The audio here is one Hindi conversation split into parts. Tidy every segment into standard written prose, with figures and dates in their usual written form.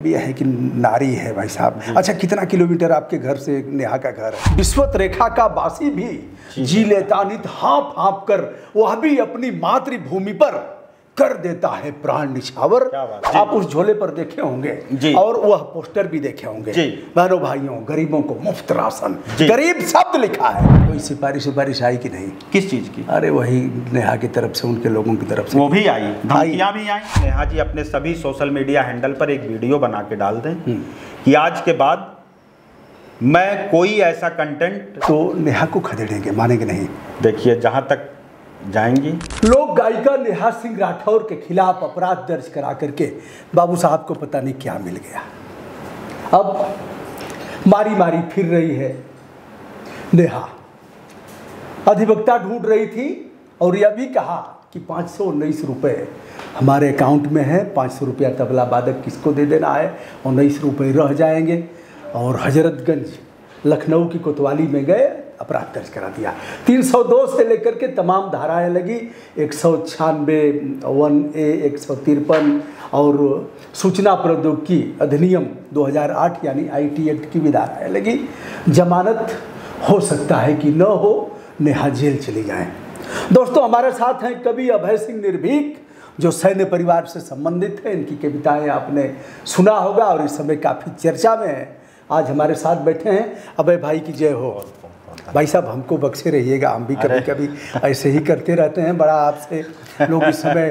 भी है कि नारी है भाई साहब। अच्छा, कितना किलोमीटर आपके घर से नेहा का घर है? विश्वत रेखा का बासी भी जी लेता नित हाँफ हाँफ कर, वह भी अपनी मातृभूमि पर कर देता है प्राण निछावर। आप उस झोले पर देखे होंगे और वह पोस्टर भी देखे होंगे। बहनों भाइयों, गरीबों को मुफ्त राशन, गरीब शब्द लिखा है। कोई सिफारिश आई कि नहीं? किस चीज की? अरे वही नेहा की तरफ से, उनके लोगों की तरफ से वो भी आई, धमकियां भी आई। नेहा जी अपने सभी सोशल मीडिया हैंडल पर एक वीडियो बना के डाल दें कि आज के बाद मैं कोई ऐसा कंटेंट। तो नेहा को खदेड़ेंगे, मानेंगे नहीं? देखिए, जहां तक जाएंगी। लोक गायिका नेहा सिंह राठौर के खिलाफ अपराध दर्ज करा करके बाबू साहब को पता नहीं क्या मिल गया। अब मारी मारी फिर रही है नेहा। अधिवक्ता ढूंढ रही थी और यह भी कहा कि 519 रुपये हमारे अकाउंट में है, 500 रुपया तबला वादक किसको दे देना है और 19 रुपये रह जाएंगे। और हजरतगंज लखनऊ की कोतवाली में गए, अपराध दर्ज करा दिया। 302 से लेकर के तमाम धाराएं लगी, 196 1A 153 और सूचना प्रौद्योगिकी अधिनियम 2008 यानी IT एक्ट की भी धाराएं लगी। जमानत हो सकता है कि न हो, नेहा जेल चली जाएं। दोस्तों, हमारे साथ हैं कवि अभय सिंह निर्भीक, जो सैन्य परिवार से संबंधित है। इनकी कविताएं आपने सुना होगा और इस समय काफ़ी चर्चा में है। आज हमारे साथ बैठे हैं। अभय भाई की जय हो। भाई साहब, हमको बख्शे रहिएगा, हम भी कभी कभी ऐसे ही करते रहते हैं। बड़ा आपसे लोग इस समय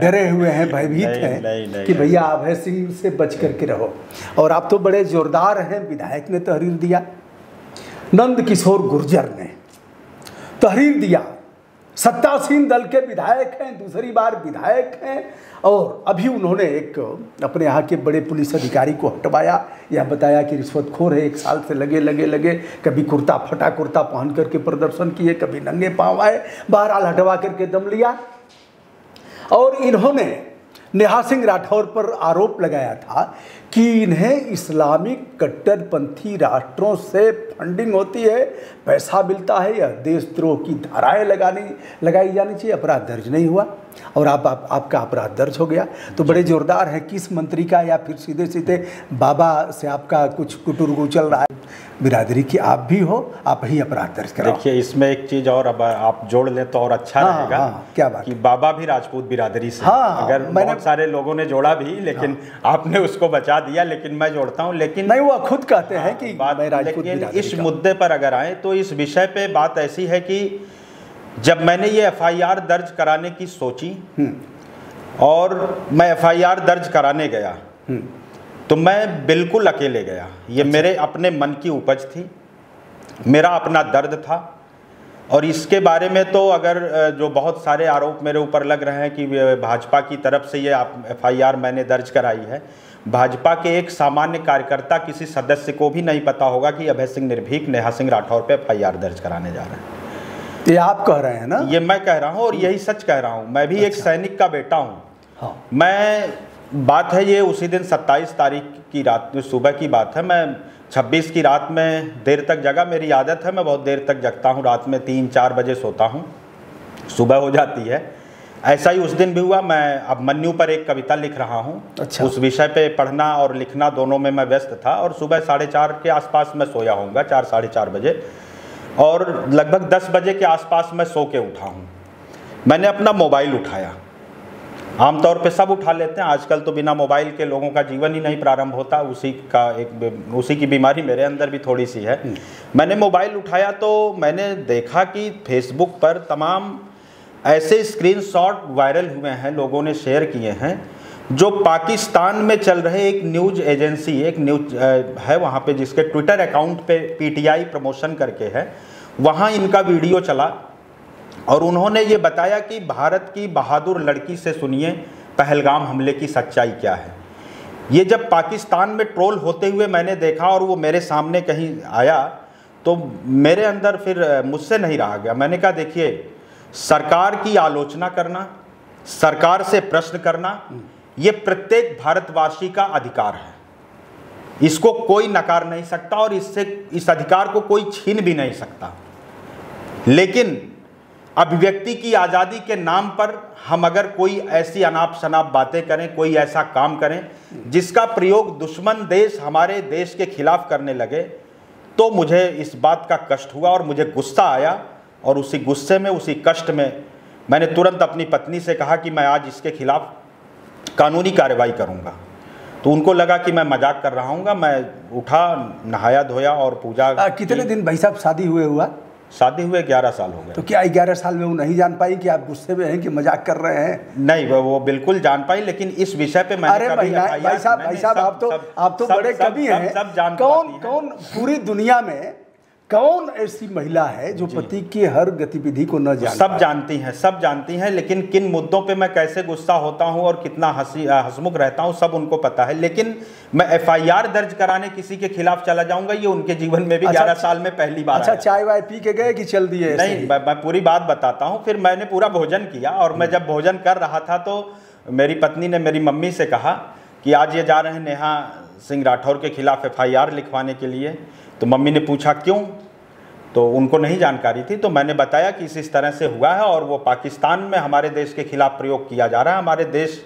डरे हुए हैं, भयभीत हैं कि भैया अभय सिंह से बच करके रहो। और आप तो बड़े जोरदार हैं। विधायक ने तहरीर दिया, नंद किशोर गुर्जर ने तहरीर दिया। सत्तासीन दल के विधायक हैं, दूसरी बार विधायक हैं, और अभी उन्होंने एक अपने यहाँ के बड़े पुलिस अधिकारी को हटवाया। यह बताया कि रिश्वतखोर है, 1 साल से लगे कभी फटा कुर्ता पहन करके प्रदर्शन किए, कभी नंगे पाँव आए, बहरहाल हटवा करके दम लिया। और इन्होंने नेहा सिंह राठौर पर आरोप लगाया था कि इन्हें इस्लामिक कट्टरपंथी राष्ट्रों से फंडिंग होती है, पैसा मिलता है, या देशद्रोह की धाराएं लगाई जानी चाहिए। अपराध दर्ज नहीं हुआ और आपका अपराध दर्ज हो गया। तो बड़े जोरदार है। किस मंत्री का, या फिर सीधे सीधे बाबा से आपका कुछ कुटुरगु चल रहा है? बिरादरी की आप भी हो, आप ही अपराध दर्ज कराओ। देखिए, इसमें एक चीज़ और अब आप जोड़ लें तो और अच्छा रहेगा। क्या बात कि बाबा भी राजपूत बिरादरी से। अगर बहुत सारे लोगों ने जोड़ा भी, लेकिन आपने उसको बचा दिया, लेकिन मैं जोड़ता हूँ। लेकिन नहीं, वो खुद कहते हैं कि मैं राजपूत। लेकिन इस मुद्दे पर अगर आए तो इस विषय पे बात ऐसी है कि जब मैंने ये FIR दर्ज कराने की सोची और मैं FIR दर्ज कराने गया तो मैं बिल्कुल अकेले गया। ये मेरे अपने मन की उपज थी, मेरा अपना दर्द था। और इसके बारे में तो अगर जो बहुत सारे आरोप मेरे ऊपर लग रहे हैं कि भाजपा की तरफ से ये FIR मैंने दर्ज कराई है, भाजपा के एक सामान्य कार्यकर्ता, किसी सदस्य को भी नहीं पता होगा कि अभय सिंह निर्भीक नेहा सिंह राठौर पे FIR दर्ज कराने जा रहे हैं। ये आप कह रहे हैं ना? ये मैं कह रहा हूँ और यही सच कह रहा हूँ। मैं भी एक सैनिक का बेटा हूँ। मैं बात है ये उसी दिन 27 तारीख की रात, सुबह की बात है। मैं 26 की रात में देर तक जगा। मेरी आदत है, मैं बहुत देर तक जगता हूँ। रात में 3-4 बजे सोता हूँ, सुबह हो जाती है। ऐसा ही उस दिन भी हुआ। मैं अब मन्यू पर एक कविता लिख रहा हूँ। अच्छा। उस विषय पे पढ़ना और लिखना दोनों में मैं व्यस्त था। और सुबह 4:30 के आसपास मैं सोया होऊंगा, 4-4:30 बजे। और लगभग 10 बजे के आसपास मैं सो के उठा हूँ। मैंने अपना मोबाइल उठाया। आमतौर पे सब उठा लेते हैं, आजकल तो बिना मोबाइल के लोगों का जीवन ही नहीं प्रारंभ होता। उसी की बीमारी मेरे अंदर भी थोड़ी सी है। मैंने मोबाइल उठाया तो मैंने देखा कि फेसबुक पर तमाम ऐसे स्क्रीनशॉट वायरल हुए हैं, लोगों ने शेयर किए हैं, जो पाकिस्तान में चल रहे एक न्यूज़ एजेंसी, एक न्यूज है वहाँ पे, जिसके ट्विटर अकाउंट पे PTI प्रमोशन करके है, वहाँ इनका वीडियो चला। और उन्होंने ये बताया कि भारत की बहादुर लड़की से सुनिए पहलगाम हमले की सच्चाई क्या है। ये जब पाकिस्तान में ट्रोल होते हुए मैंने देखा और वो मेरे सामने कहीं आया तो मेरे अंदर फिर मुझसे नहीं रहा गया। मैंने कहा, देखिए, सरकार की आलोचना करना, सरकार से प्रश्न करना, ये प्रत्येक भारतवासी का अधिकार है। इसको कोई नकार नहीं सकता और इस अधिकार को कोई छीन भी नहीं सकता। लेकिन अभिव्यक्ति की आज़ादी के नाम पर हम अगर कोई ऐसी अनाप शनाप बातें करें, कोई ऐसा काम करें जिसका प्रयोग दुश्मन देश हमारे देश के खिलाफ करने लगे, तो मुझे इस बात का कष्ट हुआ और मुझे गुस्सा आया। और उसी गुस्से में, उसी कष्ट में मैंने तुरंत अपनी पत्नी से कहा कि मैं आज इसके खिलाफ कानूनी कार्रवाई करूंगा। तो उनको लगा कि मैं मजाक कर रहा हूँ। मैं उठा, नहाया धोया और पूजा। कितने दिन भाई साहब शादी हुआ? शादी हुए 11 साल हो गए। तो क्या 11 साल में वो नहीं जान पाई कि आप गुस्से में हैं कि मजाक कर रहे हैं? नहीं, वो बिल्कुल जान पाई, लेकिन इस विषय पे मैंने अरे भाई साहब आप तो बड़े कवि हैं। सब जान कौन पूरी दुनिया में कौन ऐसी महिला है जो पति की हर गतिविधि को न जाने? सब जानती हैं, लेकिन किन मुद्दों पे मैं कैसे गुस्सा होता हूं और कितना हंसमुख रहता हूं, सब उनको पता है। लेकिन मैं FIR दर्ज कराने किसी के खिलाफ चला जाऊंगा, ये उनके जीवन में भी 11 साल में पहली बार। अच्छा, चाय वाय पी के गए कि चल दिए? नहीं, मैं पूरी बात बताता हूँ। फिर मैंने पूरा भोजन किया, और मैं जब भोजन कर रहा था तो मेरी पत्नी ने मेरी मम्मी से कहा कि आज ये जा रहे हैं नेहा सिंह राठौर के खिलाफ FIR लिखवाने के लिए। तो मम्मी ने पूछा क्यों, तो उनको नहीं जानकारी थी। तो मैंने बताया कि इस तरह से हुआ है और वो पाकिस्तान में हमारे देश के खिलाफ प्रयोग किया जा रहा है, हमारे देश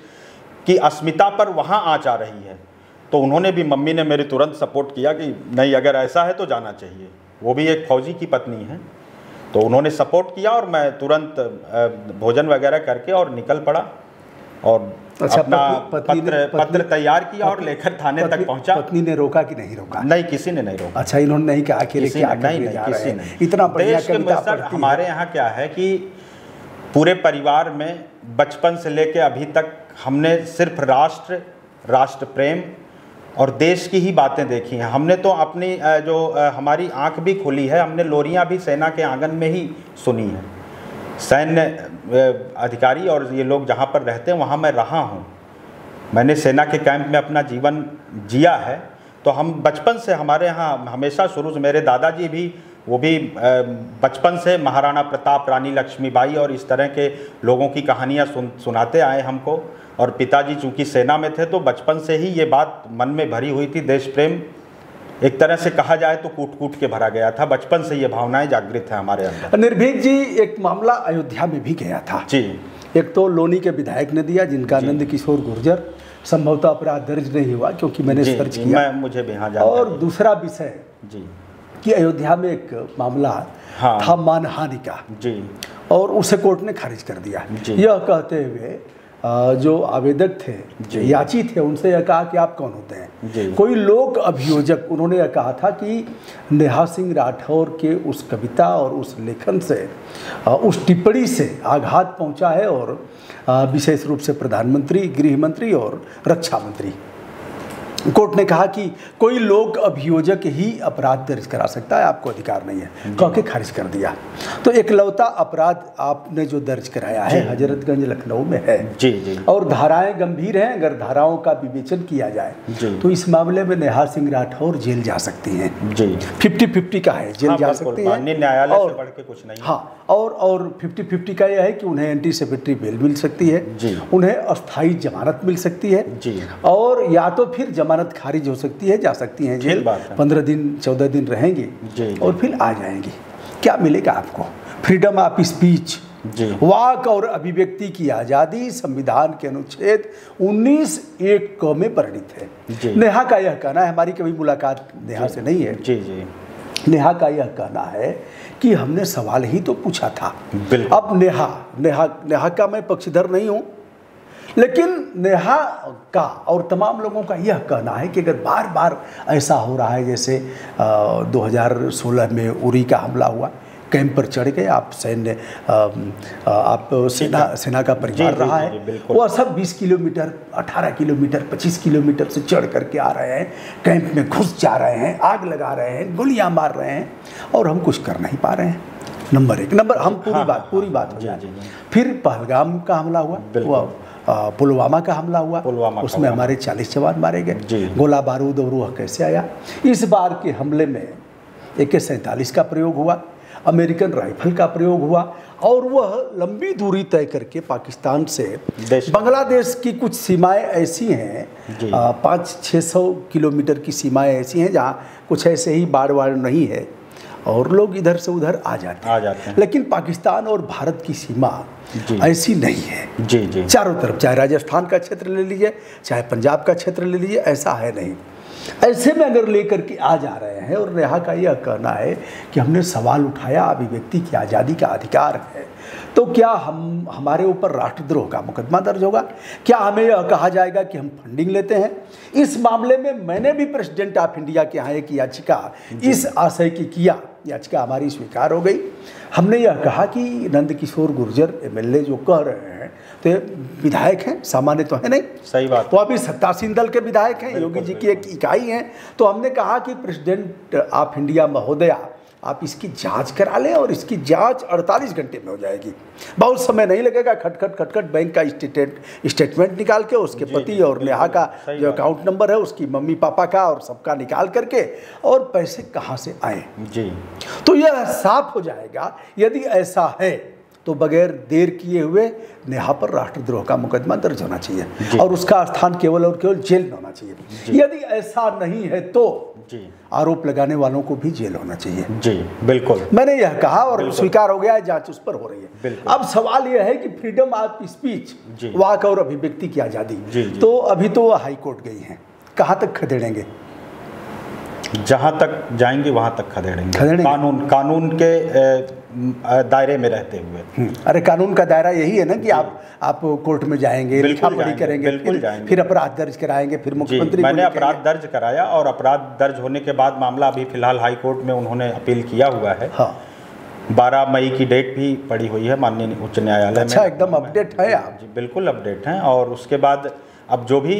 की अस्मिता पर वहाँ आँच आ रही है। तो उन्होंने भी, मम्मी ने मेरी तुरंत सपोर्ट किया कि नहीं, अगर ऐसा है तो जाना चाहिए। वो भी एक फौजी की पत्नी है, तो उन्होंने सपोर्ट किया और मैं तुरंत भोजन वगैरह करके और निकल पड़ा और अपना पत्र तैयार किया और लेकर थाने तक पहुंचा। पत्नी ने रोका कि नहीं रोका? नहीं, किसी ने नहीं रोका। अच्छा, इन्होंने नहीं कहा कि किसी ने इतना बढ़िया कविता पढ़ती। हमारे यहाँ क्या है कि पूरे परिवार में बचपन से लेके अभी तक हमने सिर्फ राष्ट्र प्रेम और देश की ही बातें देखी हैं। हमने तो अपनी हमारी आंख भी खुली है, हमने लोरियां भी सेना के आंगन में ही सुनी है। सैन्य अधिकारी और ये लोग जहाँ पर रहते हैं वहाँ मैं रहा हूँ, मैंने सेना के कैंप में अपना जीवन जिया है। तो हम बचपन से, हमारे यहाँ हमेशा शुरू से, मेरे दादाजी भी, वो भी बचपन से महाराणा प्रताप, रानी लक्ष्मीबाई और इस तरह के लोगों की कहानियाँ सुनाते आए हमको। और पिताजी चूँकि सेना में थे तो बचपन से ही ये बात मन में भरी हुई थी। देश प्रेम एक तरह से कहा जाए तो कूट कूट के भरा गया था, बचपन से ये भावनाएं जागृत है हमारे अंदर। निर्भीक जी, एक मामला अयोध्या में भी गया था जी। एक तो लोनी के विधायक ने दिया, जिनका नंद किशोर गुर्जर, संभवतः अपराध दर्ज नहीं हुआ क्योंकि मैंने सर्च किया, मुझे भी। हाँ, और दूसरा विषय जी कि अयोध्या में एक मामला था मानहानि का जी, और उसे कोर्ट ने खारिज कर दिया, यह कहते हुए जो आवेदक थे, याची थे, उनसे यह कहा कि आप कौन होते हैं? कोई लोक अभियोजक, उन्होंने यह कहा था कि नेहा सिंह राठौर के उस कविता और उस लेखन से, उस टिप्पणी से आघात पहुंचा है, और विशेष रूप से प्रधानमंत्री, गृह मंत्री और रक्षा मंत्री। कोर्ट ने कहा कि कोई लोक अभियोजक ही अपराध दर्ज करा सकता है, आपको अधिकार नहीं है, कह के खारिज कर दिया। तो एकलौता अपराध आपने जो दर्ज कराया है हजरतगंज लखनऊ में है जी, और धाराएं गंभीर हैं। अगर धाराओं का विवेचन किया जाए तो इस मामले में नेहा सिंह राठौर जेल जा सकती हैं जी। 50-50 का है, जेल जा सकती हैं, न्यायालय से बढ़ के कुछ नहीं। हाँ, और 50-50 का यह है कि उन्हें एंटीसिपेटरी बेल मिल सकती है, उन्हें अस्थायी जमानत मिल सकती है, और या तो फिर जमानत खारिज हो सकती है, जा सकती हैं जेल, 15 दिन 14 दिन रहेंगे और फिर आ जाएंगे। क्या मिलेगा आपको? फ्रीडम ऑफ स्पीच, वाक और अभिव्यक्ति की आज़ादी संविधान के अनुच्छेद 19(1) में वर्णित है। नेहा का यह कहना है, हमारी कभी मुलाकात नेहा से नहीं है जी, नेहा का यह कहना है कि हमने सवाल ही तो पूछा था। अब नेहा का मैं पक्षधर नहीं हूँ, लेकिन नेहा का और तमाम लोगों का यह कहना है कि अगर बार बार ऐसा हो रहा है, जैसे 2016 में उरी का हमला हुआ, कैंप पर चढ़ गए, आप सैन्य, आप सेना का परिवार रहा है, वह सब 20 किलोमीटर, 18 किलोमीटर, 25 किलोमीटर से चढ़ करके आ रहे हैं, कैंप में घुस जा रहे हैं, आग लगा रहे हैं, गोलियां मार रहे हैं, और हम कुछ कर नहीं पा रहे हैं। नंबर 1 हम पूरी बात हो जाए। फिर पहलगाम का हमला हुआ, पुलवामा का हमला हुआ, उसमें हमारे 40 जवान मारे गए, गोला बारूद और वह कैसे आया। इस बार के हमले में AK-47 का प्रयोग हुआ, अमेरिकन राइफल का प्रयोग हुआ, और वह लंबी दूरी तय करके पाकिस्तान से बांग्लादेश की कुछ सीमाएं ऐसी हैं, 500-600 किलोमीटर की सीमाएं ऐसी हैं जहाँ कुछ ऐसे ही बाड़ नहीं है, और लोग इधर से उधर आ जाते हैं। लेकिन पाकिस्तान और भारत की सीमा ऐसी नहीं है। जी जी। चारों तरफ, चाहे राजस्थान का क्षेत्र ले लीजिए, चाहे पंजाब का क्षेत्र ले लीजिए, ऐसा है नहीं। ऐसे में अगर लेकर के आ जा रहे हैं और नेहा का यह कहना है कि हमने सवाल उठाया, अभिव्यक्ति की आज़ादी का अधिकार है, तो क्या हमारे ऊपर राष्ट्रद्रोह का मुकदमा दर्ज होगा? क्या हमें यह कहा जाएगा कि हम फंडिंग लेते हैं? इस मामले में मैंने भी प्रेसिडेंट ऑफ इंडिया के यहाँ एक याचिका इस आशय की किया, याचिका हमारी स्वीकार हो गई। हमने यह कहा कि नंदकिशोर गुर्जर एमएलए जो कह रहे हैं तो विधायक हैं, सामान्य तो है नहीं, सही बात, तो अभी सत्तासीन दल के विधायक हैं, योगी जी की एक इकाई हैं। तो हमने कहा कि प्रेसिडेंट ऑफ इंडिया महोदया, आप इसकी जांच करा लें और इसकी जांच 48 घंटे में हो जाएगी, बहुत समय नहीं लगेगा। खटखट बैंक का स्टेटमेंट निकाल के उसके पति और नेहा का जो अकाउंट नंबर है, उसकी मम्मी पापा का और सबका निकाल करके, और पैसे कहाँ से आए जी, तो यह साफ हो जाएगा। यदि ऐसा है तो बगैर देर किए हुए नेहा पर राष्ट्रद्रोह का मुकदमा दर्ज होना चाहिए और उसका स्थान केवल और केवल जेल में होना चाहिए। यदि ऐसा नहीं है तो आरोप लगाने वालों को भी जेल होना चाहिए। जी बिल्कुल, मैंने यह कहा और स्वीकार हो गया है, जांच उस पर हो रही है। अब सवाल यह है कि फ्रीडम ऑफ स्पीच, वाक और अभिव्यक्ति की आज़ादी, तो अभी तो हाई कोर्ट गई हैं, कहाँ तक खदेड़ेंगे? जहाँ तक जाएंगे वहाँ तक खदेड़ेंगे। कानून के दायरे में रहते हुए। अरे कानून का दायरा यही है ना कि आप कोर्ट में जाएंगे, लिखा-पढ़ी करेंगे, फिर अपराध दर्ज कराएंगे, फिर मुख्यमंत्री। मैंने अपराध दर्ज कराया और अपराध दर्ज होने के बाद मामला अभी फिलहाल हाई कोर्ट में उन्होंने अपील किया हुआ है। हाँ। 12 मई की डेट भी पड़ी हुई है माननीय उच्च न्यायालय में। अच्छा, एकदम अपडेट है आप? जी बिल्कुल अपडेट हैं। और उसके बाद अब जो भी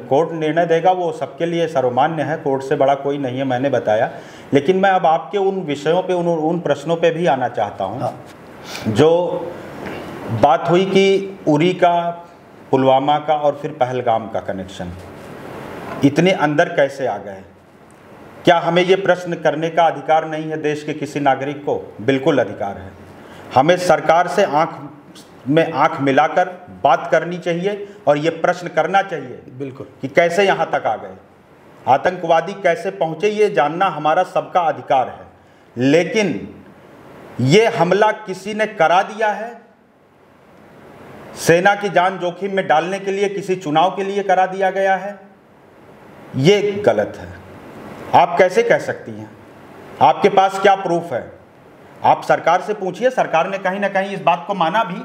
कोर्ट निर्णय देगा वो सबके लिए सर्वमान्य है, कोर्ट से बड़ा कोई नहीं है, मैंने बताया। लेकिन मैं अब आपके उन विषयों पे, उन प्रश्नों पे भी आना चाहता हूँ। हाँ। जो बात हुई कि उरी का, पुलवामा का और फिर पहलगाम का कनेक्शन इतने अंदर कैसे आ गए? क्या हमें ये प्रश्न करने का अधिकार नहीं है देश के किसी नागरिक को? बिल्कुल अधिकार है। हमें सरकार से आंख में आंख मिलाकर बात करनी चाहिए और ये प्रश्न करना चाहिए बिल्कुल कि कैसे यहाँ तक आ गए, आतंकवादी कैसे पहुँचे, ये जानना हमारा सबका अधिकार है। लेकिन ये हमला किसी ने करा दिया है, सेना की जान जोखिम में डालने के लिए, किसी चुनाव के लिए करा दिया गया है, ये गलत है। आप कैसे कह सकती हैं? आपके पास क्या प्रूफ है? आप सरकार से पूछिए। सरकार ने कहीं ना कहीं इस बात को माना भी,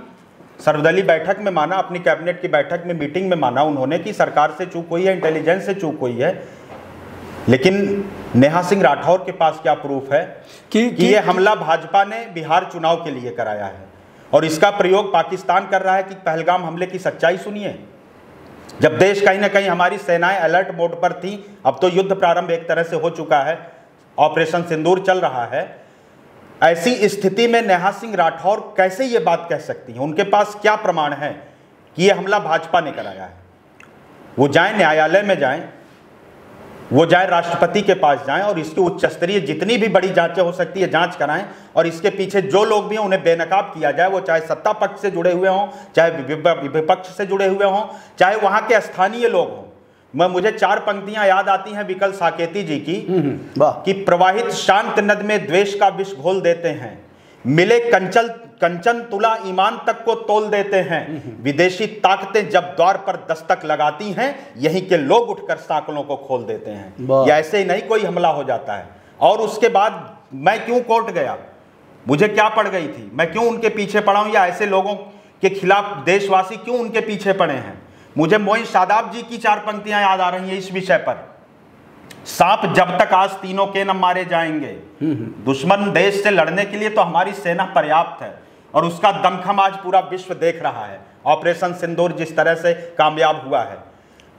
सर्वदलीय बैठक में माना, अपनी कैबिनेट की बैठक में, मीटिंग में माना उन्होंने कि सरकार से चूक हुई है, इंटेलिजेंस से चूक हुई है। लेकिन नेहा सिंह राठौर के पास क्या प्रूफ है कि ये हमला भाजपा ने बिहार चुनाव के लिए कराया है और इसका प्रयोग पाकिस्तान कर रहा है कि पहलगाम हमले की सच्चाई सुनिए। जब देश कहीं ना कहीं, हमारी सेनाएं अलर्ट मोड पर थी, अब तो युद्ध प्रारंभ एक तरह से हो चुका है, ऑपरेशन सिंदूर चल रहा है। ऐसी स्थिति में नेहा सिंह राठौर कैसे ये बात कह सकती हैं? उनके पास क्या प्रमाण है कि ये हमला भाजपा ने कराया है? वो जाएं न्यायालय में जाएं, वो जाएं राष्ट्रपति के पास जाएं और इसकी उच्च स्तरीय जितनी भी बड़ी जांचें हो सकती है जांच कराएं और इसके पीछे जो लोग भी हैं उन्हें बेनकाब किया जाए। वो चाहे सत्ता पक्ष से जुड़े हुए हों, चाहे विपक्ष से जुड़े हुए हों, चाहे वहां के स्थानीय लोग हों। मुझे 4 पंक्तियां याद आती हैं विकल साकेती जी की कि प्रवाहित शांत नद में द्वेष का विष घोल देते हैं, मिले कंचन तुला ईमान तक को तोल देते हैं, विदेशी ताकतें जब द्वार पर दस्तक लगाती हैं, यहीं के लोग उठकर सांकलों को खोल देते हैं। या ऐसे ही नहीं कोई हमला हो जाता है। और उसके बाद मैं क्यों कोर्ट गया, मुझे क्या पड़ गई थी, मैं क्यों उनके पीछे पड़ा हूं, या ऐसे लोगों के खिलाफ देशवासी क्यों उनके पीछे पड़े हैं? मुझे मोइन शादाब जी की 4 पंक्तियां याद आ रही हैं इस विषय पर। सांप जब तक आज तीनों के न मारे जाएंगे, दुश्मन देश से लड़ने के लिए तो हमारी सेना पर्याप्त है और उसका दमखम आज पूरा विश्व देख रहा है। ऑपरेशन सिंदूर जिस तरह से कामयाब हुआ है,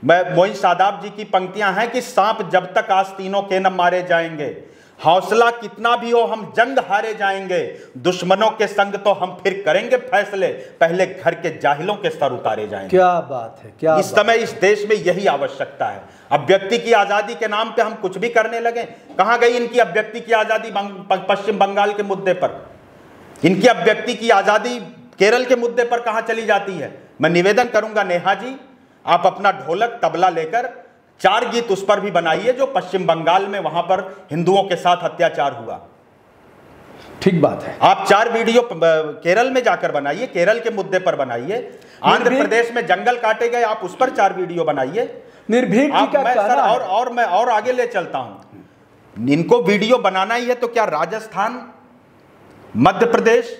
मैं मोइन शादाब जी की पंक्तियां हैं कि सांप जब तक आज तीनों के न मारे जाएंगे, हौसला कितना भी हो हम जंग हारे जाएंगे, दुश्मनों के संग तो हम फिर करेंगे फैसले, पहले घर के जाहिलों के सर उतारे जाएंगे। क्या बात है, क्या इस समय इस देश में यही आवश्यकता है। अभिव्यक्ति की आजादी के नाम पे हम कुछ भी करने लगे। कहां गई इनकी अभिव्यक्ति की आजादी पश्चिम बंगाल के मुद्दे पर? इनकी अभिव्यक्ति की आजादी केरल के मुद्दे पर कहां चली जाती है? मैं निवेदन करूंगा नेहा जी, आप अपना ढोलक तबला लेकर 4 गीत उस पर भी बनाइए जो पश्चिम बंगाल में वहां पर हिंदुओं के साथ अत्याचार हुआ। ठीक बात है। आप 4 वीडियो केरल में जाकर बनाइए, केरल के मुद्दे पर बनाइए। आंध्र प्रदेश में जंगल काटे गए, आप उस पर 4 वीडियो बनाइए। निर्भीक जी का कहना है। और मैं और आगे ले चलता हूं, इनको वीडियो बनाना ही है तो क्या राजस्थान, मध्य प्रदेश,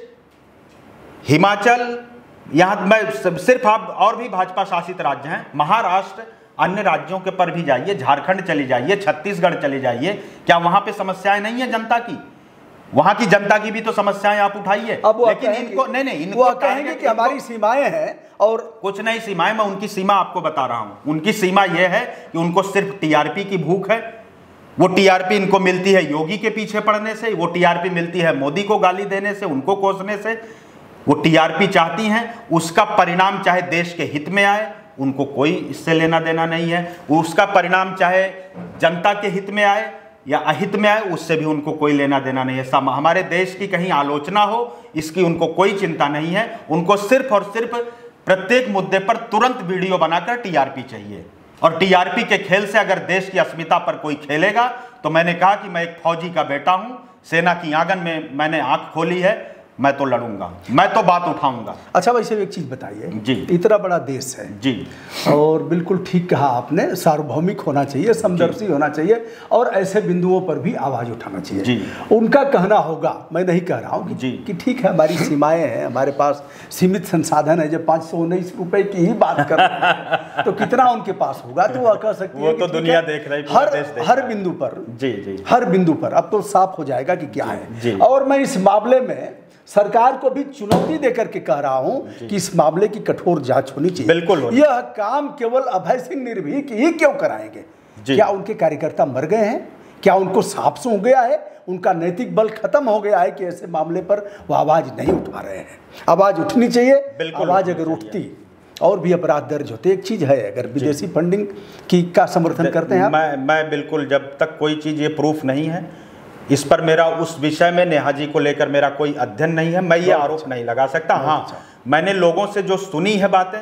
हिमाचल, यहां मैं सिर्फ आप और भी भाजपा शासित राज्य हैं, महाराष्ट्र, अन्य राज्यों के पर भी जाइए, झारखंड चली जाइए, छत्तीसगढ़ चले जाइए, क्या वहां पे समस्याएं नहीं है जनता की? वहां की जनता की भी तो समस्याएं आप उठाइए। अब लेकिन इनको नहीं, इनको वो कहेंगे कि हमारी सीमाएं हैं और कुछ नहीं सीमाएं। मैं उनकी सीमा आपको बता रहा हूं। उनकी सीमा यह है कि उनको सिर्फ टीआरपी की भूख है। वो टीआरपी इनको मिलती है योगी के पीछे पड़ने से, वो टीआरपी मिलती है मोदी को गाली देने से, उनको कोसने से। वो टीआरपी चाहती हैं, उसका परिणाम चाहे देश के हित में आए, उनको कोई इससे लेना देना नहीं है। उसका परिणाम चाहे जनता के हित में आए या अहित में आए, उससे भी उनको कोई लेना देना नहीं है। हमारे देश की कहीं आलोचना हो, इसकी उनको कोई चिंता नहीं है। उनको सिर्फ और सिर्फ प्रत्येक मुद्दे पर तुरंत वीडियो बनाकर टीआरपी चाहिए। और टीआरपी के खेल से अगर देश की अस्मिता पर कोई खेलेगा, तो मैंने कहा कि मैं एक फौजी का बेटा हूं, सेना की आंगन में मैंने आंख खोली है, मैं तो लड़ूंगा, मैं तो बात उठाऊंगा। अच्छा, वैसे एक चीज बताइए जी, इतना बड़ा देश है जी, और बिल्कुल ठीक कहा आपने, सार्वभौमिक होना चाहिए, समदर्शी होना चाहिए और ऐसे बिंदुओं पर भी आवाज उठाना चाहिए जी। उनका कहना होगा, मैं नहीं कह रहा हूँ कि ठीक है हमारी सीमाएं हैं, हमारे पास सीमित संसाधन है, जब 519 रुपए की ही बात कर रहे हैं तो कितना उनके पास होगा, तो वह कह सकती है वो तो दुनिया देख रही है, हर बिंदु पर। जी जी, हर बिंदु पर अब तो साफ हो जाएगा कि क्या है। और मैं इस मामले में सरकार को भी चुनौती देकर के कह रहा हूं कि इस मामले की कठोर जांच होनी चाहिए। बिल्कुल। यह काम केवल अभय सिंह निर्भीक ही क्यों कराएंगे? क्या उनके कार्यकर्ता मर गए हैं? क्या उनको सांप सूंघ गया है? उनका नैतिक बल खत्म हो गया है कि ऐसे मामले पर वो आवाज नहीं उठा रहे हैं? आवाज उठनी चाहिए। आवाज अगर उठती और भी अपराध दर्ज होते। एक चीज है, अगर विदेशी फंडिंग का समर्थन करते हैं मैं बिल्कुल, जब तक कोई चीज ये प्रूफ नहीं है, इस पर मेरा उस विषय में नेहा जी को लेकर मेरा कोई अध्ययन नहीं है, मैं ये आरोप नहीं लगा सकता। हाँ, मैंने लोगों से जो सुनी है बातें,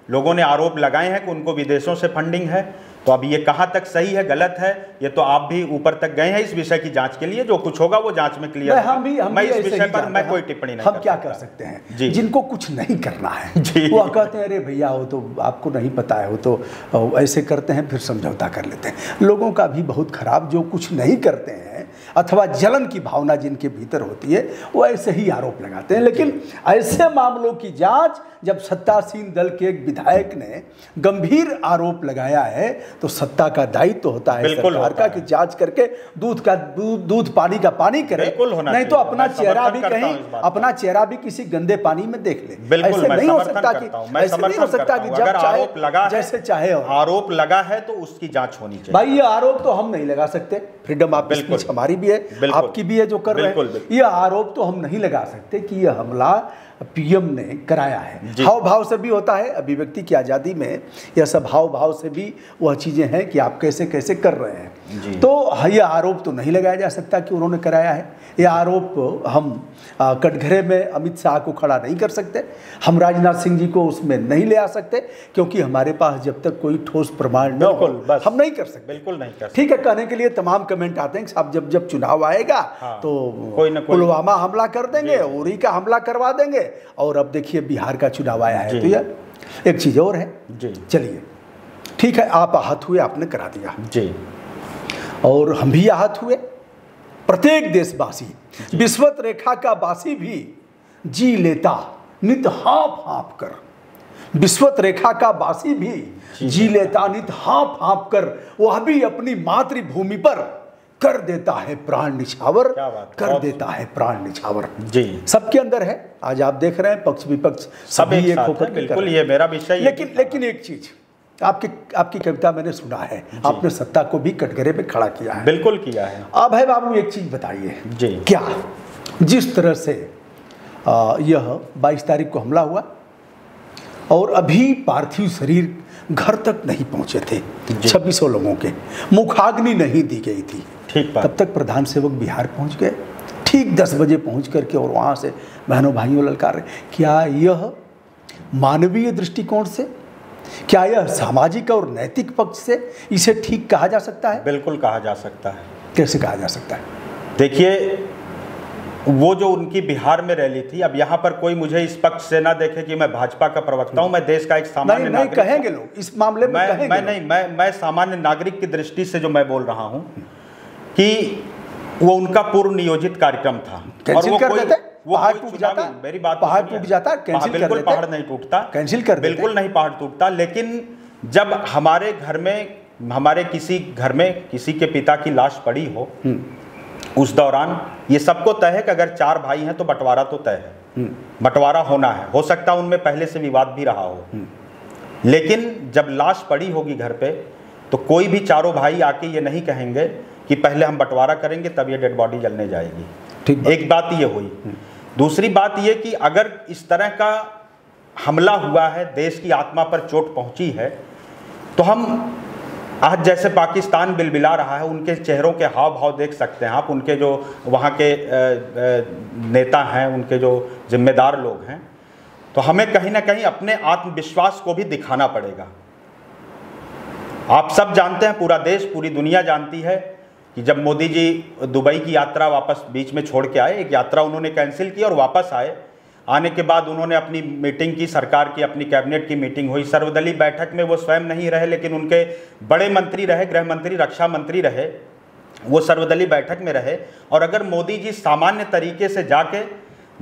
लोगों ने आरोप लगाए हैं कि उनको विदेशों से फंडिंग है, तो अब ये कहाँ तक सही है गलत है, ये तो आप भी ऊपर तक गए हैं इस विषय की जांच के लिए। जो कुछ होगा वो जांच में क्लियर होगा। मैं इस विषय पर मैं कोई टिप्पणी नहीं। हम क्या कर सकते हैं? जिनको कुछ नहीं करना है वो कहते हैं अरे भैया वो तो आपको नहीं पता है, वो तो ऐसे करते हैं, फिर समझौता कर लेते हैं। लोगों का भी बहुत खराब, जो कुछ नहीं करते हैं अथवा जलन की भावना जिनके भीतर होती है, वो ऐसे ही आरोप लगाते हैं। लेकिन ऐसे मामलों की जांच जब सत्तासीन दल के एक विधायक ने गंभीर आरोप लगाया है, तो सत्ता का दायित्व होता है सरकार का कि जांच करके दूध पानी का पानी करे, नहीं तो अपना चेहरा भी कहीं, अपना चेहरा भी किसी गंदे पानी में देख ले। ऐसे नहीं हो सकता कि जब आरोप लगा जैसे चाहे आरोप लगा है तो उसकी जांच होनी चाहिए। भाई ये आरोप तो हम नहीं लगा सकते, फ्रीडम ऑफ स्पीच हमारी भी है, आपकी भी है जो कर रहे हैं। ये आरोप तो हम नहीं लगा सकते कि यह हमला पीएम ने कराया है। हाव भाव से भी होता है, अभिव्यक्ति की आज़ादी में यह सब हाव भाव से भी वह चीज़ें हैं कि आप कैसे कैसे कर रहे हैं। तो यह आरोप तो नहीं लगाया जा सकता कि उन्होंने कराया है। यह आरोप हम कटघरे में अमित शाह को खड़ा नहीं कर सकते, हम राजनाथ सिंह जी को उसमें नहीं ले आ सकते, क्योंकि हमारे पास जब तक कोई ठोस प्रमाण न हो हम नहीं कर सकते। बिल्कुल नहीं कर सकते। ठीक है, कहने के लिए तमाम कमेंट आते हैं साहब जब चुनाव आएगा तो पुलवामा हमला कर देंगे, उरी का हमला करवा देंगे, और अब देखिए बिहार का चुनाव आया है। तो यह एक चीज और है। चलिए ठीक है, आप आहत हुए, आपने करा दिया जी, और हम भी आहत हुए, प्रत्येक देशवासी, विश्वत रेखा का वासी भी जी लेता नित हाँफ हाँफ कर, विश्वत रेखा का वासी भी जी लेता नित हाँफ हाँफ कर, वह भी अपनी मातृभूमि पर कर देता है प्राण निछावर, कर देता है प्राण निछावर जी। सबके अंदर है। आज आप देख रहे हैं पक्ष विपक्ष सभी एक होकर, बिल्कुल ये मेरा विषय। लेकिन एक चीज, आपकी कविता मैंने सुना है, आपने सत्ता को भी कटघरे पे खड़ा किया है। बिल्कुल किया है। अब है बाबू एक चीज बताइए जी, क्या जिस तरह से यह 22 तारीख को हमला हुआ और अभी पार्थिव शरीर घर तक नहीं पहुंचे थे, 2600 लोगों के मुखाग्नि नहीं दी गई थी, तब तक प्रधान सेवक बिहार पहुंच गए, ठीक 10 बजे पहुंच करके, और वहां से बहनों भाइयों ललकार रहे। क्या यह मानवीय दृष्टिकोण से, क्या यह सामाजिक और नैतिक पक्ष से इसे ठीक कहा जा सकता है? बिल्कुल कहा जा सकता है। कैसे कहा जा सकता है? देखिए, वो जो उनकी बिहार में रैली थी, अब यहाँ पर कोई मुझे इस पक्ष से ना देखे कि मैं भाजपा का प्रवक्ता हूँ, मैं देश का एक सामान्य नागरिक कहेंगे लोग इस मामले में, मैं सामान्य नागरिक की दृष्टि से जो मैं बोल रहा हूँ कि वो उनका पूर्व नियोजित कार्यक्रम था और वो पहाड़ टूट जाता, मेरी बात पहाड़ टूट जाता, बिल्कुल पहाड़ नहीं टूटता, कैंसिल कर देते, बिल्कुल नहीं पहाड़ टूटता। लेकिन जब हमारे घर में, हमारे किसी घर में किसी के पिता की लाश पड़ी हो, उस दौरान ये सबको तय है कि अगर 4 भाई हैं तो बंटवारा तो तय है, बंटवारा होना है। हो सकता है उनमें पहले से विवाद भी रहा हो, लेकिन जब लाश पड़ी होगी घर पे तो कोई भी चारों भाई आके ये नहीं कहेंगे कि पहले हम बंटवारा करेंगे तब ये डेड बॉडी जलने जाएगी। ठीक, एक बात ये हुई। दूसरी बात ये कि अगर इस तरह का हमला हुआ है, देश की आत्मा पर चोट पहुंची है, तो हम आज जैसे पाकिस्तान बिलबिला रहा है, उनके चेहरों के हाव भाव देख सकते हैं आप, उनके जो वहाँ के नेता हैं, उनके जो जिम्मेदार लोग हैं, तो हमें कहीं ना कहीं अपने आत्मविश्वास को भी दिखाना पड़ेगा। आप सब जानते हैं, पूरा देश, पूरी दुनिया जानती है कि जब मोदी जी दुबई की यात्रा वापस बीच में छोड़ के आए, एक यात्रा उन्होंने कैंसिल की और वापस आए, आने के बाद उन्होंने अपनी मीटिंग की, सरकार की, अपनी कैबिनेट की मीटिंग हुई। सर्वदलीय बैठक में वो स्वयं नहीं रहे, लेकिन उनके बड़े मंत्री रहे, गृह मंत्री, रक्षा मंत्री रहे, वो सर्वदलीय बैठक में रहे। और अगर मोदी जी सामान्य तरीके से जाके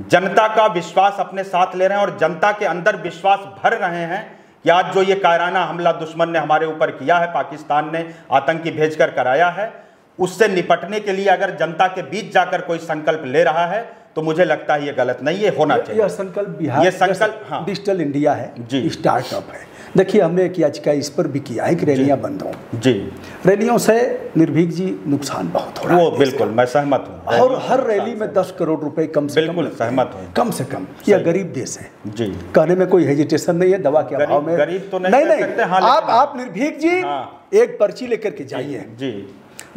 जनता का विश्वास अपने साथ ले रहे हैं और जनता के अंदर विश्वास भर रहे हैं कि आज जो ये कायराना हमला दुश्मन ने हमारे ऊपर किया है, पाकिस्तान ने आतंकी भेजकर कराया है, उससे निपटने के लिए अगर जनता के बीच जाकर कोई संकल्प ले रहा है तो मुझे लगता है ये गलत नहीं, ये होना चाहिए। यह संकल्प बिहार, ये संकल्प, हाँ, डिजिटल इंडिया है जी, स्टार्टअप है। देखिए, हमने एक याचिका इस पर भी किया है कि रैलियां बंद हों जी। रैलियों से निर्भीक जी नुकसान बहुत हो रहा है, बिल्कुल मैं सहमत हूँ। और हर रैली में 10 करोड़ रुपए कम से बिल्कुल सहमत हूँ, कम से कम। यह गरीब देश है जी, कहने में कोई हेजिटेशन नहीं है। दवा के अभाव में गरीब तो नहीं, आप निर्भीक जी एक पर्ची लेकर के जाइए जी,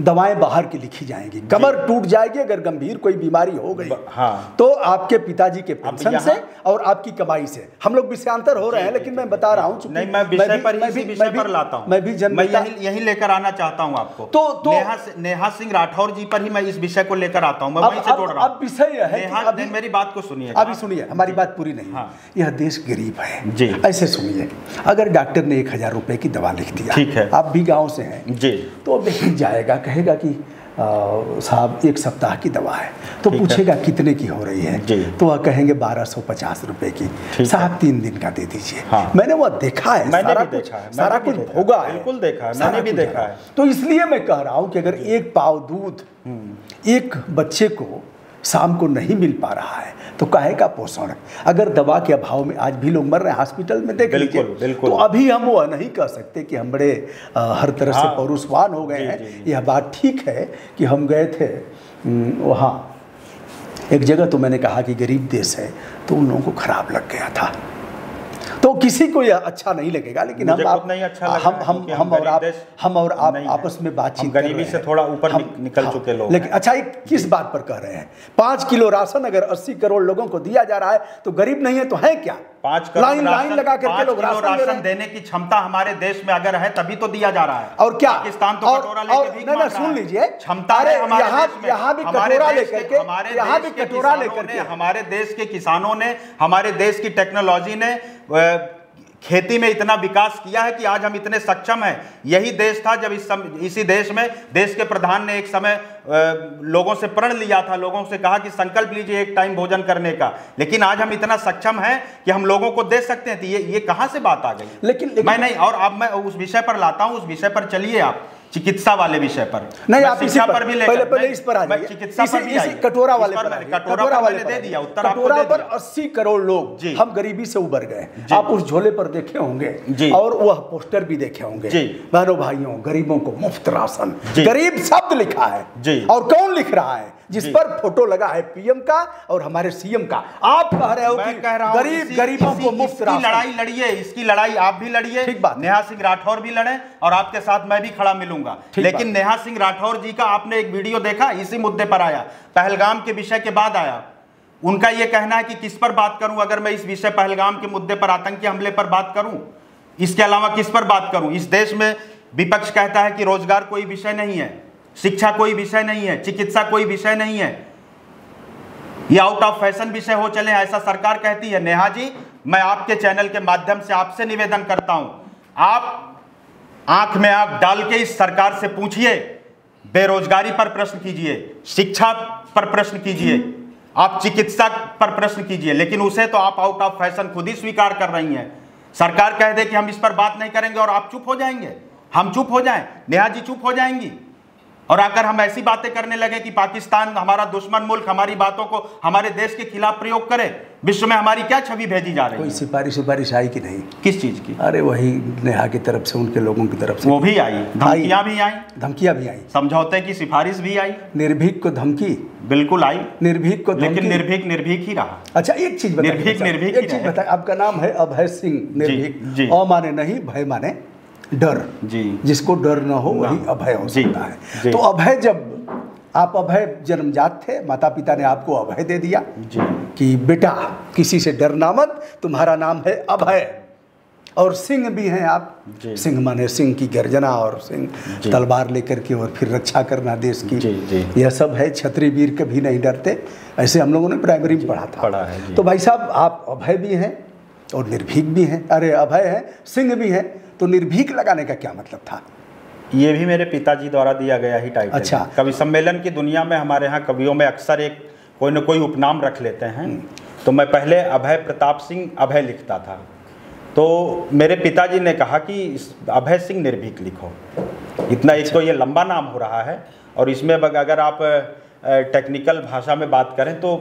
दवाएं बाहर की लिखी जाएंगी, कमर टूट जाएगी अगर गंभीर कोई बीमारी हो गई, हाँ, तो आपके पिताजी के पेंशन से और आपकी कमाई से। हम लोग विषयांतर हो रहे हैं, लेकिन मैं बता रहा हूँ, नहीं, मैं विषय पर लाता हूँ, मैं यही लेकर आना चाहता हूँ आपको। तो नेहा सिंह राठौर जी पर ही मैं इस विषय को लेकर आता हूँ, मैं वहीं से जोड़ रहा हूँ। अब विषय यह है, मेरी बात को सुनिए, अभी सुनिए, हमारी बात पूरी नहीं। यह देश गरीब है जी। ऐसे सुनिए, अगर डॉक्टर ने 1000 रुपए की दवा लिख दिया, ठीक है, आप भी गाँव से हैं जी, तो नहीं जाएगा, कहेगा कि साहब 1 सप्ताह की दवा है, तो पूछेगा कितने की हो रही है, तो वह कहेंगे 1250 रुपए की। साहब 3 दिन का दे दीजिए। हाँ। मैंने वह देखा है, सारा कुछ भोगा है, बिल्कुल देखा है, मैंने भी देखा है। तो इसलिए मैं कह रहा हूं कि अगर 1 पाव दूध एक बच्चे को शाम को नहीं मिल पा रहा है तो काहे का पोषण है। अगर दवा के अभाव में आज भी लोग मर रहे हैं, हॉस्पिटल में देख लीजिए, तो अभी हम वो नहीं कह सकते कि हम बड़े हर तरह से पौरुषवान हो गए हैं। यह बात ठीक है कि हम गए थे वहाँ एक जगह, तो मैंने कहा कि गरीब देश है, तो उन लोगों को खराब लग गया था। तो किसी को यह अच्छा नहीं लगेगा, लेकिन हम और आप आपस में बातचीत, गरीबी से थोड़ा ऊपर निकल चुके लोग। लेकिन अच्छा, एक किस बात पर कह रहे हैं? 5 किलो राशन अगर 80 करोड़ लोगों को दिया जा रहा है तो गरीब नहीं है तो है क्या? 5 करोड़ लाइन लगा करके लोग राशन देने की क्षमता हमारे देश में अगर है तभी तो दिया जा रहा है। और क्या पाकिस्तान तो कटोरा लेके भी मांग रहा है। सुन लीजिए, क्षमता है हमारे देश में, यहाँ भी कटोरा लेकर के, यहाँ भी कटोरा लेकर के हमारे देश के किसानों ने, हमारे देश की टेक्नोलॉजी ने खेती में इतना विकास किया है कि आज हम इतने सक्षम हैं। यही देश था जब इसी देश में देश के प्रधान ने एक समय लोगों से प्रण लिया था, लोगों से कहा कि संकल्प लीजिए 1 टाइम भोजन करने का, लेकिन आज हम इतना सक्षम हैं कि हम लोगों को दे सकते हैं। तो ये कहां से बात आ गई? लेकिन मैं नहीं, और अब मैं उस विषय पर लाता हूं, उस विषय पर चलिए आप, चिकित्सा वाले विषय पर नहीं, आप इसी पर भी पहले इस पर आ जाइए, चिकित्सा पर भी कटोरा वाले पर, कटोरा वाले दे दिया उत्तर, कटोरा पर 80 करोड़ लोग हम गरीबी से उबर गए। आप उस झोले पर देखे होंगे और वह पोस्टर भी देखे होंगे, बहनों भाइयों, गरीबों को मुफ्त राशन, गरीब शब्द लिखा है, और कौन लिख रहा है? जिस पर फोटो लगा है पीएम का और हमारे सीएम का। आप कह रहे हो कि गरीबों को मुफ्त राशन। लड़ाई लड़िए, इसकी लड़ाई आप भी लड़िए, ठीक बात, नेहा सिंह राठौर भी लड़े और आपके साथ मैं भी खड़ा मिलूंगा। लेकिन नेहा सिंह राठौर जी का आपने एक वीडियो देखा, इसी मुद्दे पर आया, पहलगाम के विषय के बाद आया। उनका यह कहना है कि किस पर बात करूं, अगर मैं इस विषय पहलगाम के मुद्दे पर, आतंकी हमले पर बात करूं, इसके अलावा किस पर बात करूं? इस देश में विपक्ष कहता है कि रोजगार कोई विषय नहीं है, शिक्षा कोई विषय नहीं है, चिकित्सा कोई विषय नहीं है। ये आउट ऑफ फैशन विषय हो चले, ऐसा सरकार कहती है। नेहा जी, मैं आपके चैनल के माध्यम से आपसे निवेदन करता हूं, आप आंख में आंख डाल के इस सरकार से पूछिए, बेरोजगारी पर प्रश्न कीजिए, शिक्षा पर प्रश्न कीजिए, आप चिकित्सा पर प्रश्न कीजिए, लेकिन उसे तो आप आउट ऑफ फैशन खुद ही स्वीकार कर रही हैं। सरकार कह दे कि हम इस पर बात नहीं करेंगे और आप चुप हो जाएंगे, हम चुप हो जाएं, नेहा जी चुप हो जाएंगी। और अगर हम ऐसी बातें करने लगे कि पाकिस्तान हमारा दुश्मन मुल्क हमारी बातों को हमारे देश के खिलाफ प्रयोग करे, विश्व में हमारी क्या छवि भेजी जा रही है? कोई सिफारिश आई कि नहीं? किस चीज की? अरे वही नेहा की तरफ से, उनके लोगों की तरफ से वो भी आई, धमकियां भी आई, धमकियां भी आई, समझौते की सिफारिश भी आई, निर्भीक को धमकी बिल्कुल आई, निर्भीक को, लेकिन निर्भीक ही रहा। अच्छा एक चीज निर्भीक एक चीज बताइए, आपका नाम है अभय सिंह निर्भीक, अ माने नहीं, भय माने डर जी, जिसको डर न हो वही अभय हो सकता है। तो अभय, जब आप अभय जन्मजात थे, माता पिता ने आपको अभय दे दिया जी, कि बेटा किसी से डरना मत, तुम्हारा नाम है अभय, और सिंह भी हैं आप। सिंह माने सिंह की गर्जना, और सिंह तलवार लेकर के और फिर रक्षा करना देश की, यह सब है। क्षत्रिय वीर कभी नहीं डरते, ऐसे हम लोगों ने प्राइमरी में पढ़ा था। तो भाई साहब, आप अभय भी हैं और निर्भीक भी हैं, अरे अभय हैं, सिंह भी हैं, तो निर्भीक लगाने का क्या मतलब था? ये भी मेरे पिताजी द्वारा दिया गया ही टाइटल। अच्छा। कवि सम्मेलन की दुनिया में हमारे यहाँ कवियों में अक्सर एक कोई न कोई उपनाम रख लेते हैं। तो मैं पहले अभय प्रताप सिंह अभय लिखता था, तो मेरे पिताजी ने कहा कि अभय सिंह निर्भीक लिखो। इतना एक तो ये लंबा नाम हो रहा है, और इसमें अगर आप टेक्निकल भाषा में बात करें तो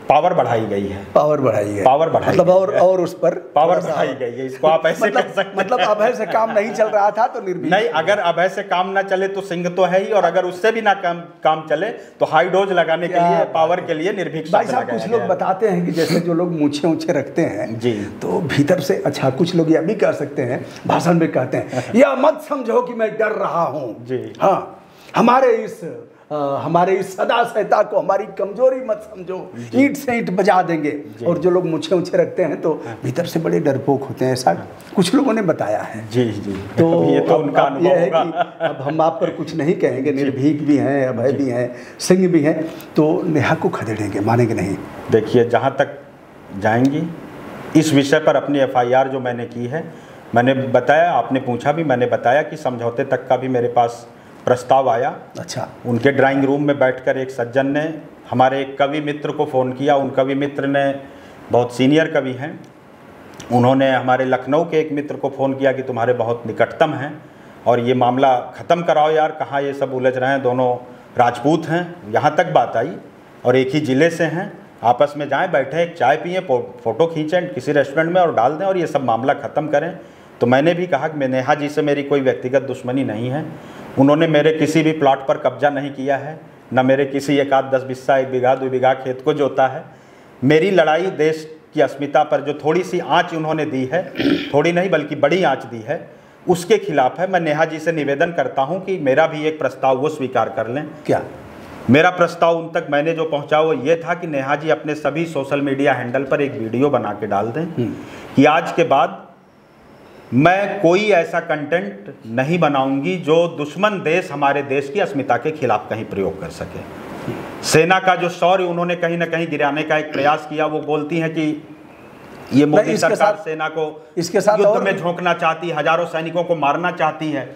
पावर बढ़ाई गई है, पावर बढ़ाई मतलब, और उस पर पावर बढ़ाई गई है, इसको आप ऐसे कह सकते हैं। मतलब अभय से काम नहीं चल रहा था तो निर्भीक नहीं, अगर अभय से काम ना चले तो सिंह तो है ही, और अगर उससे भी ना काम चले तो हाई डोज लगाने के लिए, पावर के लिए निर्भीक। भाई साहब, कुछ लोग बताते हैं कि जैसे जो लोग मूछे ऊंचे रखते हैं जी, तो भीतर से, अच्छा कुछ लोग यह भी कह सकते हैं, भाषण में कहते हैं, यह मत समझो कि मैं डर रहा हूँ जी, हाँ, हमारे इस सदा सहता को हमारी कमजोरी मत समझो, ईंट से ईंट बजा देंगे। और जो लोग मुझे ऊंचे रखते हैं तो भीतर से बड़े डरपोक होते हैं, ऐसा कुछ लोगों ने बताया है जी। तो ये तो उनका अनुभव होगा। अब हम आप पर कुछ नहीं कहेंगे, निर्भीक भी हैं, अभय भी हैं, सिंह भी हैं, तो नेहा को खदेड़ेंगे, मानेंगे नहीं? देखिए, जहाँ तक जाएंगी इस विषय पर अपनी FIR जो मैंने की है, मैंने बताया, आपने पूछा भी, मैंने बताया कि समझौते तक का भी मेरे पास प्रस्ताव आया। अच्छा। उनके ड्राइंग रूम में बैठकर एक सज्जन ने हमारे एक कवि मित्र को फ़ोन किया। उन कवि मित्र ने बहुत सीनियर कवि हैं, उन्होंने हमारे लखनऊ के एक मित्र को फ़ोन किया कि तुम्हारे बहुत निकटतम हैं और ये मामला ख़त्म कराओ यार, कहाँ ये सब उलझ रहे हैं, दोनों राजपूत हैं, यहाँ तक बात आई, और एक ही ज़िले से हैं, आपस में जाएँ, बैठे, एक चाय पिए, फ़ोटो खींचें किसी रेस्टोरेंट में और डाल दें और ये सब मामला ख़त्म करें। तो मैंने भी कहा कि नेहा जी से मेरी कोई व्यक्तिगत दुश्मनी नहीं है, उन्होंने मेरे किसी भी प्लॉट पर कब्जा नहीं किया है, न मेरे किसी 1 आध 10 बिस्सा 1 बीघा 2 बीघा खेत को जोता है। मेरी लड़ाई देश की अस्मिता पर जो थोड़ी सी आंच उन्होंने दी है, थोड़ी नहीं बल्कि बड़ी आंच दी है, उसके खिलाफ है। मैं नेहा जी से निवेदन करता हूं कि मेरा भी एक प्रस्ताव वो स्वीकार कर लें। क्या मेरा प्रस्ताव उन तक मैंने जो पहुंचा वो ये था कि नेहा जी अपने सभी सोशल मीडिया हैंडल पर एक वीडियो बना के डाल दें कि आज के बाद मैं कोई ऐसा कंटेंट नहीं बनाऊंगी जो दुश्मन देश हमारे देश की अस्मिता के खिलाफ कहीं प्रयोग कर सके। सेना का जो शौर्य उन्होंने कहीं ना कहीं गिराने का एक प्रयास किया, वो बोलती हैं कि ये मोदी सरकार सेना को इसके साथ युद्ध में झोंकना चाहती है, हजारों सैनिकों को मारना चाहती है,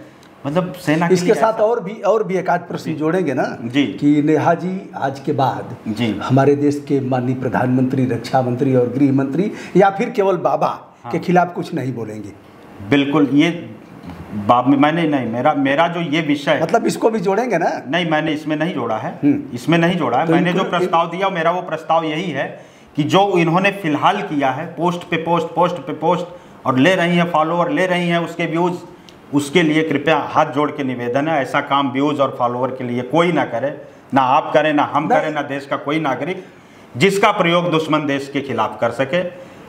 मतलब सेना के इसके साथ और भी एक आध प्रश्न जोड़ेंगे ना जी, कि नेहा जी आज के बाद जी हमारे देश के माननीय प्रधानमंत्री, रक्षा मंत्री और गृह मंत्री या फिर केवल बाबा के खिलाफ कुछ नहीं बोलेंगे? बिल्कुल, ये बाब में मैंने नहीं, मेरा जो ये विषय, मतलब इसको भी जोड़ेंगे ना? नहीं, मैंने इसमें नहीं जोड़ा है, इसमें नहीं जोड़ा है। तो मैंने जो प्रस्ताव दिया मेरा वो प्रस्ताव यही है कि जो इन्होंने फिलहाल किया है, पोस्ट पे पोस्ट और ले रही हैं फॉलोअर, ले रही हैं उसके व्यूज़, उसके लिए कृपया हाथ जोड़ के निवेदन है, ऐसा काम व्यूज़ और फॉलोअर के लिए कोई ना करे, ना आप करें, ना हम करें, ना देश का कोई नागरिक, जिसका प्रयोग दुश्मन देश के खिलाफ कर सके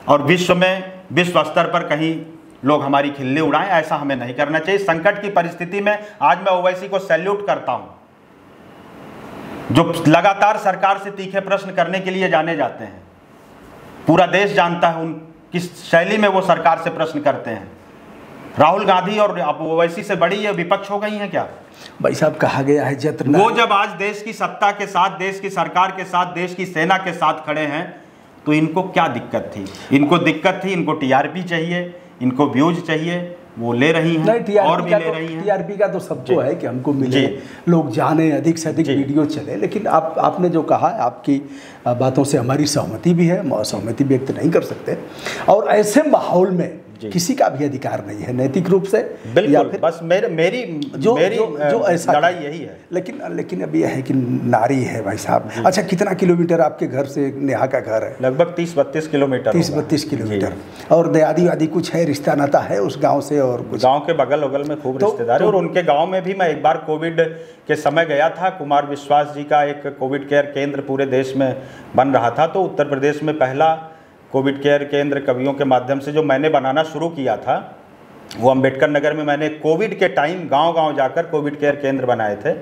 और विश्व स्तर पर कहीं लोग हमारी खिल्ली उड़ाएं, ऐसा हमें नहीं करना चाहिए। संकट की परिस्थिति में आज मैं ओवैसी को सैल्यूट करता हूं, जो लगातार सरकार से तीखे प्रश्न करने के लिए जाने जाते हैं। पूरा देश जानता है उन किस शैली में वो सरकार से प्रश्न करते हैं। राहुल गांधी और ओवैसी से बड़ी ये विपक्ष हो गई हैं क्या? भाई साहब कहा गया है जत्र वो जब आज देश की सत्ता के साथ, देश की सरकार के साथ, देश की सेना के साथ खड़े हैं, तो इनको क्या दिक्कत थी? इनको दिक्कत थी, इनको टीआरपी चाहिए, इनको व्यूज चाहिए, वो ले रही हैं और भी ले रही हैं। टीआरपी का तो सबको है कि हमको मिले, लोग जाने, अधिक से अधिक वीडियो चले। लेकिन आपने जो कहा, आपकी बातों से हमारी सहमति भी है, सहमति व्यक्त नहीं कर सकते। और ऐसे माहौल में किसी का भी अधिकार नहीं है नैतिक रूप से, या फिर बस मेरी जो ऐसा लड़ाई यही है। लेकिन अब यह है कि नारी है भाई साहब। अच्छा, कितना किलोमीटर आपके घर से नेहा का घर है? लगभग 30-32 किलोमीटर। 30-32 किलोमीटर। और दयादी वादी कुछ है, रिश्ता नाता है उस गांव से? और कुछ गांव के बगल बगल में खूब रिश्तेदार है। और उनके गांव में भी मैं एक बार कोविड के समय गया था। कुमार विश्वास जी का एक कोविड केयर केंद्र पूरे देश में बन रहा था, तो उत्तर प्रदेश में पहला कोविड केयर केंद्र कवियों के माध्यम से जो मैंने बनाना शुरू किया था, वो अम्बेडकर नगर में मैंने कोविड के टाइम गांव-गांव जाकर कोविड केयर केंद्र बनाए थे।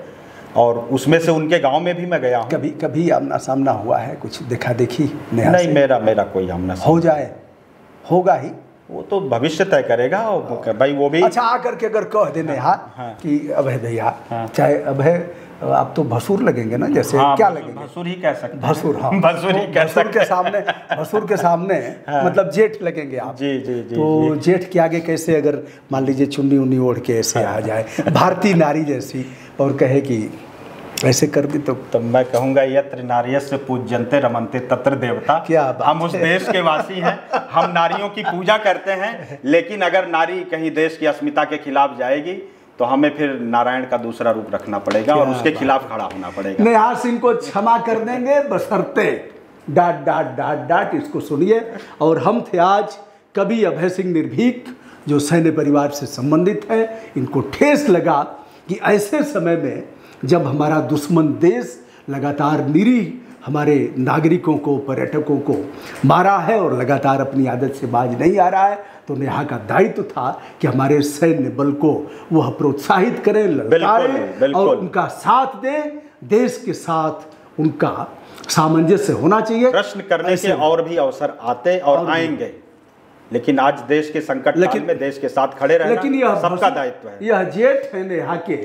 और उसमें से उनके गांव में भी मैं गया हूं। कभी आमना सामना हुआ है? कुछ देखा देखी? नहीं, मेरा कोई आमना सामना हो जाए, होगा ही, वो तो भविष्य तय करेगा भाई। वो भी अच्छा आकर के अगर कह देने कि अब है भैया, चाहे अब है, आप तो भसुर लगेंगे ना, जैसे क्या लगेंगे? भसुर ही कह सकते हैं। भसुर, हाँ, भसुर ही कह सकते हैं। भसुर के सामने मतलब जेठ लगेंगे आप। जी। तो जेठ के आगे कैसे, अगर मान लीजिए चुन्नी उन्नी ओढ़ के ऐसे आ जाए भारतीय नारी जैसी, और कहे कि ऐसे कर दी, तो मैं कहूँगा यत्र नार्यस्य पूज्यन्ते रमन्ते तत्र देवता। क्या हम उस देश के वासी हैं, हम नारियों की पूजा करते हैं। लेकिन अगर नारी कहीं देश की अस्मिता के खिलाफ जाएगी, तो हमें फिर नारायण का दूसरा रूप रखना पड़ेगा और उसके खिलाफ खड़ा होना पड़ेगा। नेहा सिंह को क्षमा कर देंगे बशर्ते डाट। इसको सुनिए। और हम थे आज कवि अभय सिंह निर्भीक, जो सैन्य परिवार से संबंधित है। इनको ठेस लगा कि ऐसे समय में जब हमारा दुश्मन देश लगातार निरीह हमारे नागरिकों को, पर्यटकों को मारा है और लगातार अपनी आदत से बाज नहीं आ रहा है, तो नेहा का दायित्व था कि हमारे सैन्य बल को वह प्रोत्साहित करें, ललकारें और उनका साथ दें। देश के साथ उनका सामंजस्य होना चाहिए। प्रश्न करने के और भी अवसर आते और आएंगे, लेकिन आज देश के संकट काल में देश के साथ खड़े रहना लेकिन यह सबका दायित्व है। यह जेठ है नेहा के,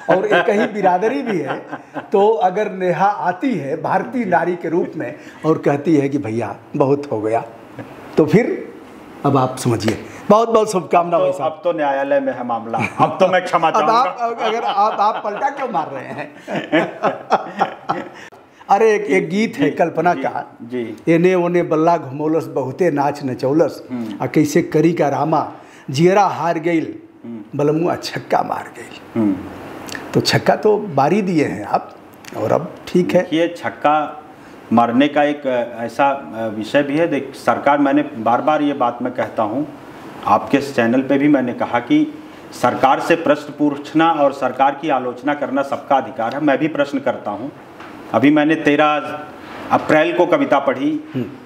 और एक ही बिरादरी भी है। तो अगर नेहा आती है भारतीय नारी के रूप में और कहती है कि भैया बहुत हो गया, तो फिर अब आप समझिए। बहुत बहुत शुभकामनाएं। तो अब तो न्यायालय में है मामला, अब तो मैं क्षमा चाहूंगा। अगर आप पलटा क्यों मार रहे हैं? अरे एक गीत है कल्पना का, एने ओने बल्ला घुमौलस बहुते नाच नचौलस, आ कैसे करी का रामा जियरा हार गईल बलमुआ छक्का मार गईल। तो छक्का तो बारी दिए हैं आप, और अब ठीक है। ये छक्का मारने का एक ऐसा विषय भी है। देख सरकार, मैंने बार बार ये बात मैं कहता हूँ, आपके इस चैनल पे भी मैंने कहा कि सरकार से प्रश्न पूछना और सरकार की आलोचना करना सबका अधिकार है। मैं भी प्रश्न करता हूँ। अभी मैंने 13 अप्रैल को कविता पढ़ी,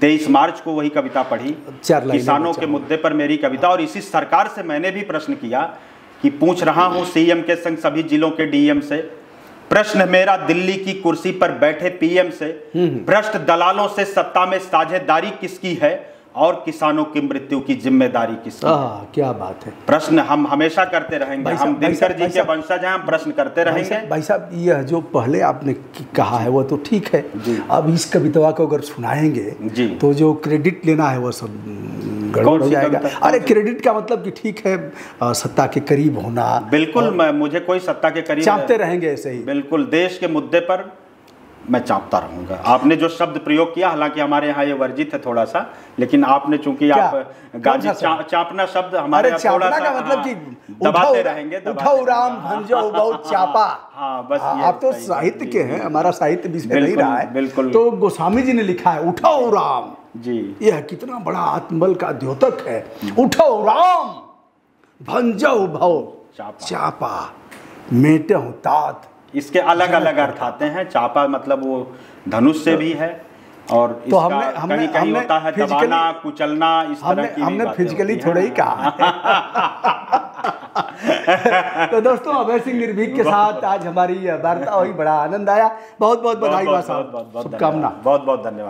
23 मार्च को वही कविता पढ़ी, किसानों के मुद्दे पर मेरी कविता। और इसी सरकार से मैंने भी प्रश्न किया कि पूछ रहा हूँ सीएम के संग सभी जिलों के डीएम से, प्रश्न मेरा दिल्ली की कुर्सी पर बैठे पीएम से, भ्रष्ट दलालों से सत्ता में साझेदारी किसकी है और किसानों की मृत्यु की जिम्मेदारी किसकी है? क्या बात है। प्रश्न हम हमेशा करते रहेंगे। हम दिनकर जी के वंशज हैं, हम प्रश्न करते रहेंगे। भाई साहब, यह जो पहले आपने कहा है वो तो ठीक है। अब इस कविता को अगर सुनाएंगे तो जो क्रेडिट लेना है वो सब गड़बड़ हो जाएगा। अरे क्रेडिट का मतलब कि ठीक है, सत्ता के करीब होना। बिल्कुल, मुझे कोई सत्ता के करीब चाहते रहेंगे ऐसे ही। बिल्कुल, देश के मुद्दे पर मैं चापता रहूंगा। आपने जो शब्द प्रयोग किया, हालांकि हमारे यहाँ ये वर्जित है थोड़ा सा, लेकिन आपने चूंकि आप गाजी चापना शब्द हमारे यहाँ थोड़ा सा का मतलब कि दबाते रहेंगे। उठाओ राम भंजो बहुत चापा। हाँ, बस आप तो साहित्य के हैं, हमारा साहित्य विषय नहीं रहा है। बिल्कुल। तो गोस्वामी जी ने लिखा है उठाओ राम जी, यह कितना बड़ा आत्मबल का द्योतक है। उठाओ राम भंजो भव चापा मेटो तात। इसके अलग अलग अर्थ आते हैं। चापा मतलब वो धनुष से भी है, और तो इसका कहीं होता है दबाना, कुचलना, इस तरह की हमने फिजिकली थोड़ा ही कहा। तो दोस्तों, अभय सिंह निर्भीक के साथ आज हमारी वार्ता हुई, बड़ा आनंद आया। बहुत बहुत बधाई, शुभकामना, बहुत बहुत धन्यवाद।